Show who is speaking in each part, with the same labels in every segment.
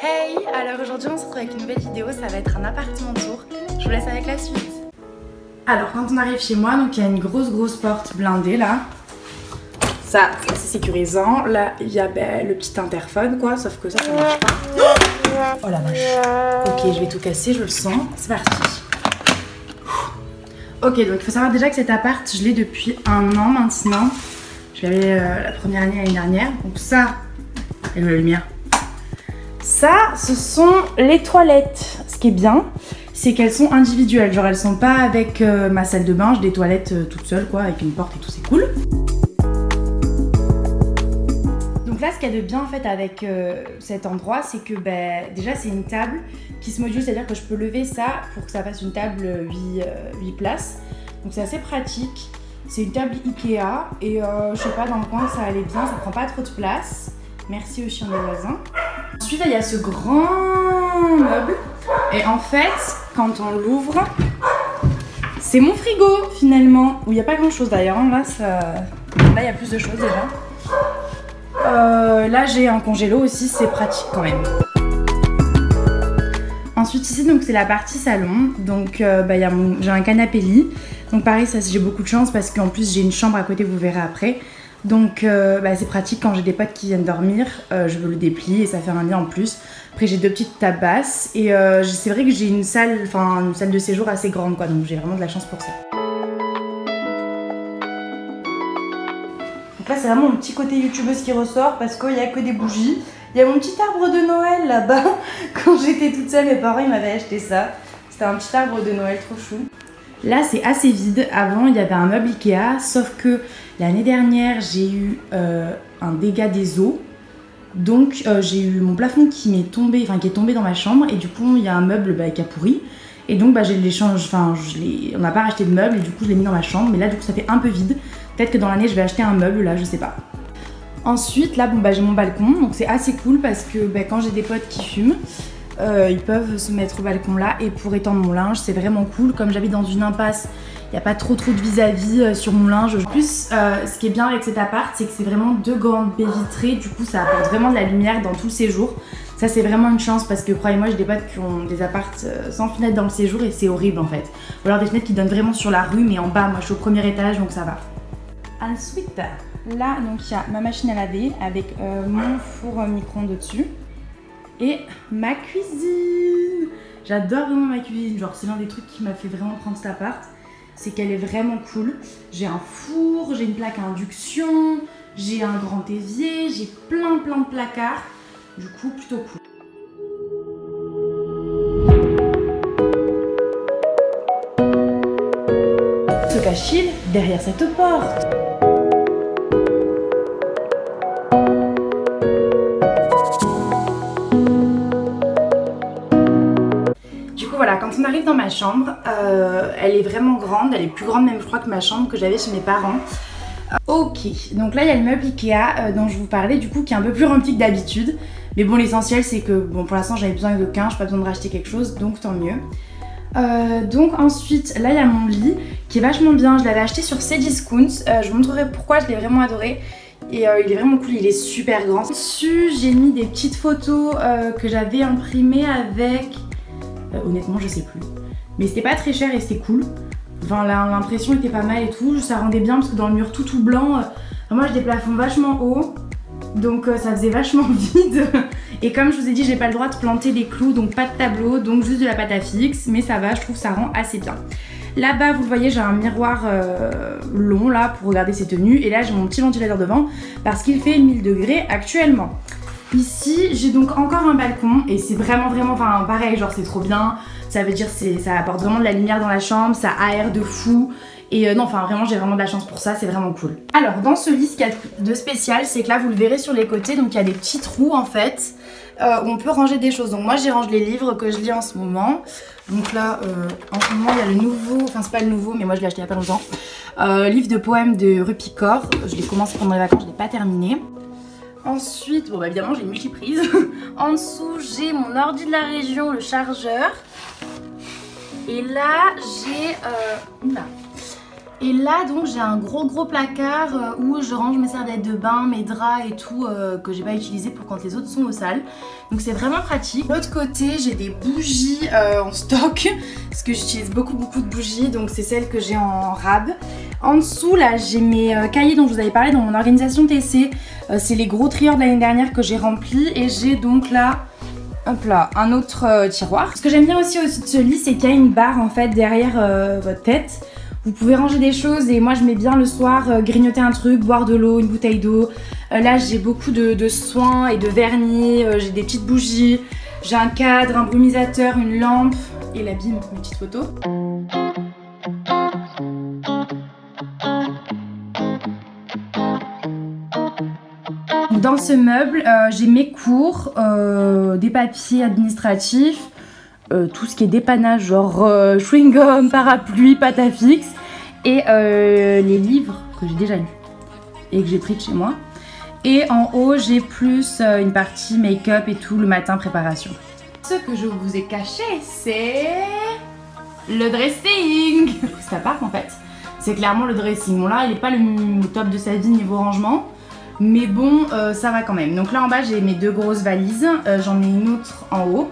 Speaker 1: Hey, alors aujourd'hui on se retrouve avec une nouvelle vidéo, ça va être un appartement tour. Je vous laisse avec la suite. Alors quand on arrive chez moi, donc il y a une grosse porte blindée là. Ça c'est sécurisant. Là il y a le petit interphone quoi, sauf que ça marche pas. Oh la vache. Ok, je vais tout casser, je le sens. C'est parti. Ok, donc il faut savoir déjà que cet appart, je l'ai depuis 1 an maintenant. Je l'avais la première année l'année dernière. Donc ça, et la lumière. Ça, ce sont les toilettes. Ce qui est bien, c'est qu'elles sont individuelles. Genre elles sont pas avec ma salle de bain, j'ai des toilettes toutes seules quoi, avec une porte et tout, c'est cool. Donc là, ce qu'il y a de bien en fait avec cet endroit, c'est que déjà c'est une table qui se module, c'est-à-dire que je peux lever ça pour que ça fasse une table 8 places. Donc c'est assez pratique. C'est une table Ikea et je sais pas, dans le coin ça allait bien, ça prend pas trop de place. Merci aux chiens des voisins. Ensuite, il y a ce grand meuble. Et en fait, quand on l'ouvre, c'est mon frigo finalement. Où il n'y a pas grand chose d'ailleurs. Là, il y a plus de choses déjà. Là, j'ai un congélo aussi, c'est pratique quand même. Ensuite, ici, donc c'est la partie salon. Donc, j'ai un canapé lit. Donc, pareil, ça, j'ai beaucoup de chance parce qu'en plus, j'ai une chambre à côté, vous verrez après. Donc c'est pratique quand j'ai des potes qui viennent dormir, je veux le déplier et ça fait un lit en plus. Après j'ai 2 petites tables basses et c'est vrai que j'ai une salle de séjour assez grande quoi, donc j'ai vraiment de la chance pour ça. Donc là c'est vraiment mon petit côté youtubeuse qui ressort parce qu'il n'y a que des bougies. Il y a mon petit arbre de Noël là-bas. Quand j'étais toute seule, mes parents ils m'avaient acheté ça. C'était un petit arbre de Noël trop chou. Là c'est assez vide, avant il y avait un meuble Ikea, sauf que l'année dernière j'ai eu un dégât des eaux. Donc j'ai eu mon plafond qui est tombé dans ma chambre et du coup il y a un meuble qui a pourri. Et donc on n'a pas racheté de meuble et du coup je l'ai mis dans ma chambre, mais là du coup ça fait un peu vide. Peut-être que dans l'année je vais acheter un meuble là, je sais pas. Ensuite là j'ai mon balcon, donc c'est assez cool parce que quand j'ai des potes qui fument, ils peuvent se mettre au balcon là et pour étendre mon linge, c'est vraiment cool. Comme j'habite dans une impasse, il n'y a pas trop de vis-à-vis sur mon linge. En plus, ce qui est bien avec cet appart, c'est que c'est vraiment 2 grandes baies vitrées. Du coup, ça apporte vraiment de la lumière dans tout le séjour. Ça, c'est vraiment une chance parce que croyez-moi, j'ai des potes qui ont des apparts sans fenêtre dans le séjour et c'est horrible en fait. Ou alors des fenêtres qui donnent vraiment sur la rue, mais en bas, moi je suis au 1er étage donc ça va. Ensuite, là, donc il y a ma machine à laver avec mon four micro-ondes dessus. Et ma cuisine. J'adore vraiment ma cuisine, genre c'est l'un des trucs qui m'a fait vraiment prendre cet appart. C'est qu'elle est vraiment cool. J'ai un four, j'ai une plaque à induction, j'ai un grand évier, j'ai plein de placards. Du coup, plutôt cool. Se cache-t-il derrière cette porte? Voilà, quand on arrive dans ma chambre, elle est vraiment grande, elle est plus grande même je crois que ma chambre que j'avais chez mes parents. Ok, donc là il y a le meuble Ikea dont je vous parlais du coup qui est un peu plus rempli que d'habitude. Mais bon, l'essentiel c'est que pour l'instant j'avais besoin de qu'un, j'ai pas besoin de racheter quelque chose, donc tant mieux. Donc ensuite là il y a mon lit qui est vachement bien, je l'avais acheté sur Cdiscount, je vous montrerai pourquoi je l'ai vraiment adoré. Et il est vraiment cool, il est super grand. Dessus j'ai mis des petites photos que j'avais imprimées avec... honnêtement je sais plus, mais c'était pas très cher et c'était cool. Enfin l'impression était pas mal et tout, ça rendait bien parce que dans le mur tout blanc, moi j'ai des plafonds vachement hauts, donc ça faisait vachement vide. Et comme je vous ai dit, j'ai pas le droit de planter des clous, donc pas de tableau, donc juste de la pâte à fixe, mais ça va, je trouve ça rend assez bien. Là-bas vous le voyez, j'ai un miroir long là pour regarder ses tenues, et là j'ai mon petit ventilateur devant parce qu'il fait 1000 degrés actuellement. Ici j'ai donc encore un balcon et c'est vraiment pareil, genre c'est trop bien. Ça veut dire ça apporte vraiment de la lumière dans la chambre, ça aère de fou. Et non, enfin vraiment j'ai vraiment de la chance pour ça, c'est vraiment cool. Alors dans ce lit, ce qu'il y a de spécial, c'est que là vous le verrez sur les côtés, donc il y a des petits trous en fait où on peut ranger des choses. Donc moi j'y range les livres que je lis en ce moment. Donc là en ce moment il y a le nouveau, enfin c'est pas le nouveau mais moi je l'ai acheté il y a pas longtemps, livre de poèmes de Rupicor. Je l'ai commencé pendant les vacances, je l'ai pas terminé. Ensuite, bon évidemment j'ai une multiprise. En dessous j'ai mon ordi de la région, le chargeur. Et là j'ai Et là donc j'ai un gros placard où je range mes serviettes de bain, mes draps et tout que j'ai pas utilisé pour quand les autres sont aux salles. Donc c'est vraiment pratique. De l'autre côté j'ai des bougies en stock parce que j'utilise beaucoup de bougies, donc c'est celles que j'ai en rab. En dessous là j'ai mes cahiers dont je vous avais parlé dans mon organisation TC. C'est les gros trieurs de l'année dernière que j'ai remplis et j'ai donc là, hop là, un autre tiroir. Ce que j'aime bien aussi de ce lit, c'est qu'il y a une barre en fait derrière votre tête. Vous pouvez ranger des choses et moi je mets bien le soir grignoter un truc, boire de l'eau, une bouteille d'eau. Là j'ai beaucoup de soins et de vernis, j'ai des petites bougies, j'ai un cadre, un brumisateur, une lampe et la bim, une petite photo. Dans ce meuble, j'ai mes cours, des papiers administratifs, tout ce qui est dépannage, genre chewing-gum, parapluie, pâte à fixe, et les livres que j'ai déjà lus et que j'ai pris de chez moi. Et en haut, j'ai plus une partie make-up et tout, le matin préparation. Ce que je vous ai caché, c'est le dressing. C'est à part en fait, c'est clairement le dressing. Bon là, il n'est pas le top de sa vie niveau rangement. Mais bon, ça va quand même. Donc là en bas, j'ai mes deux grosses valises. J'en ai une autre en haut.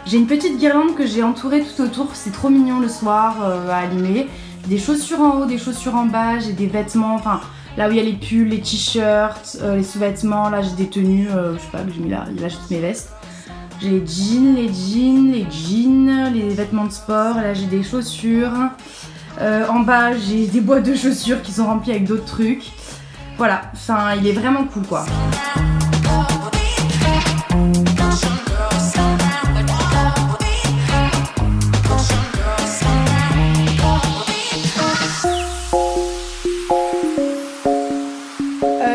Speaker 1: J'ai une petite guirlande que j'ai entourée tout autour. C'est trop mignon le soir à allumer. Des chaussures en haut, des chaussures en bas. J'ai des vêtements, enfin là où il y a les pulls, les t-shirts, les sous-vêtements. Là j'ai des tenues, je sais pas, que j'ai mis là. Il y a juste mes vestes. J'ai les jeans, les vêtements de sport. Là j'ai des chaussures. En bas, j'ai des boîtes de chaussures qui sont remplies avec d'autres trucs. Voilà, enfin, il est vraiment cool quoi.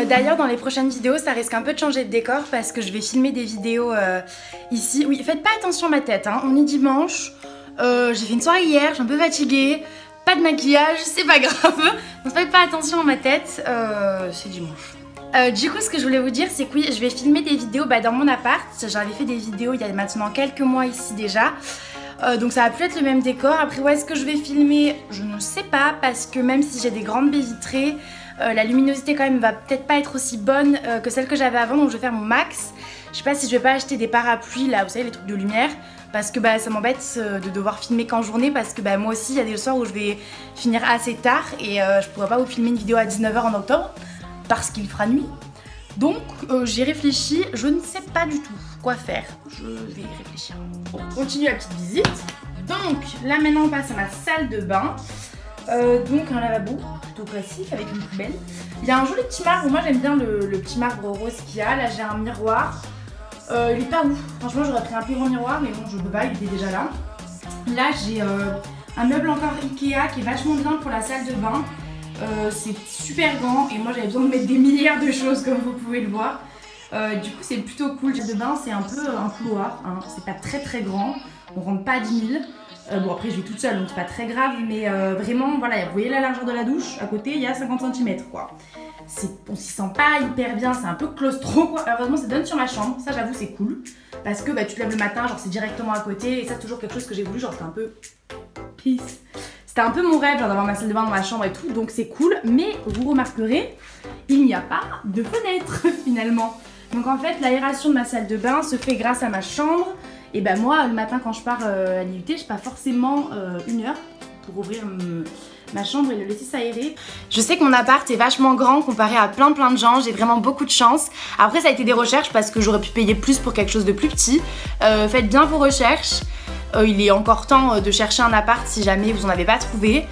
Speaker 1: D'ailleurs dans les prochaines vidéos ça risque un peu de changer de décor parce que je vais filmer des vidéos ici. Oui, faites pas attention à ma tête, hein. On est dimanche, j'ai fait une soirée hier, je suis un peu fatiguée. Pas de maquillage, c'est pas grave. Donc faites pas attention à ma tête, c'est dimanche. Du coup ce que je voulais vous dire c'est que oui, je vais filmer des vidéos dans mon appart. J'avais fait des vidéos il y a maintenant quelques mois ici déjà. Donc ça va plus être le même décor. Après où est-ce que je vais filmer, je ne sais pas, parce que même si j'ai des grandes baies vitrées, la luminosité quand même va peut-être pas être aussi bonne que celle que j'avais avant, donc je vais faire mon max. Je sais pas si je vais pas acheter des parapluies là, vous savez les trucs de lumière, parce que ça m'embête de devoir filmer qu'en journée, parce que moi aussi il y a des soirs où je vais finir assez tard et je pourrais pas vous filmer une vidéo à 19 h en octobre parce qu'il fera nuit. Donc j'y réfléchis, je ne sais pas du tout quoi faire, je vais y réfléchir. Bon, on continue la petite visite. Donc là maintenant on passe à ma salle de bain. Donc un lavabo plutôt classique avec une poubelle. Il y a un joli petit marbre, moi j'aime bien le petit marbre rose qu'il y a. Là j'ai un miroir, il est pas ouf, franchement j'aurais pris un plus grand miroir mais bon je peux pas, il était déjà là. Là j'ai un meuble encore Ikea qui est vachement bien pour la salle de bain. C'est super grand et moi j'avais besoin de mettre des milliards de choses comme vous pouvez le voir. Du coup c'est plutôt cool. La salle de bain c'est un peu un couloir, hein. C'est pas très grand, on rentre pas à 10 000. Bon après je vis toute seule donc c'est pas très grave, mais vraiment voilà, vous voyez la largeur de la douche, à côté il y a 50 cm quoi. On s'y sent pas hyper bien, c'est un peu claustro quoi. Heureusement ça donne sur ma chambre, ça j'avoue c'est cool. Parce que tu te lèves le matin, genre c'est directement à côté, et ça c'est toujours quelque chose que j'ai voulu, genre c'était un peu peace. C'était un peu mon rêve d'avoir ma salle de bain dans ma chambre et tout, donc c'est cool, mais vous remarquerez, il n'y a pas de fenêtre finalement. Donc en fait l'aération de ma salle de bain se fait grâce à ma chambre. Et moi le matin quand je pars à l'IUT, je pars forcément 1 heure pour ouvrir ma chambre et le laisser s'aérer. Je sais que mon appart est vachement grand comparé à plein de gens, j'ai vraiment beaucoup de chance. Après ça a été des recherches parce que j'aurais pu payer plus pour quelque chose de plus petit. Faites bien vos recherches. Il est encore temps de chercher un appart si jamais vous en avez pas trouvé.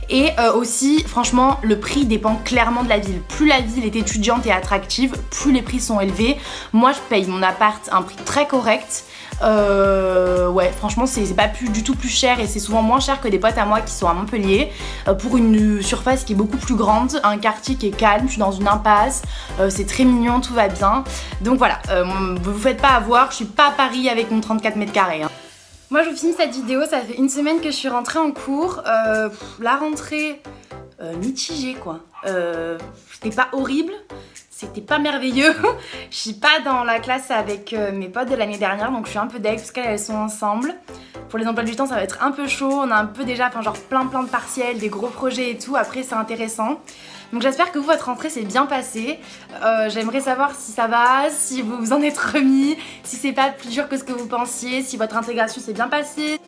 Speaker 1: Et aussi franchement le prix dépend clairement de la ville. Plus la ville est étudiante et attractive, plus les prix sont élevés. Moi je paye mon appart un prix très correct. Ouais franchement c'est pas du tout plus cher et c'est souvent moins cher que des potes à moi qui sont à Montpellier pour une surface qui est beaucoup plus grande, un quartier qui est calme, je suis dans une impasse, c'est très mignon, tout va bien. Donc voilà, vous vous faites pas avoir, je suis pas à Paris avec mon 34 mètres carrés. Hein. Moi je vous filme cette vidéo, ça fait 1 semaine que je suis rentrée en cours, la rentrée mitigée quoi, c'était pas horrible. C'était pas merveilleux. Je suis pas dans la classe avec mes potes de l'année dernière, donc je suis un peu deg parce qu'elles sont ensemble. Pour les emplois du temps ça va être un peu chaud, on a un peu déjà enfin genre plein de partiels, des gros projets et tout, après c'est intéressant. Donc j'espère que vous, votre rentrée s'est bien passée. J'aimerais savoir si ça va, si vous vous en êtes remis, si c'est pas plus dur que ce que vous pensiez, si votre intégration s'est bien passée.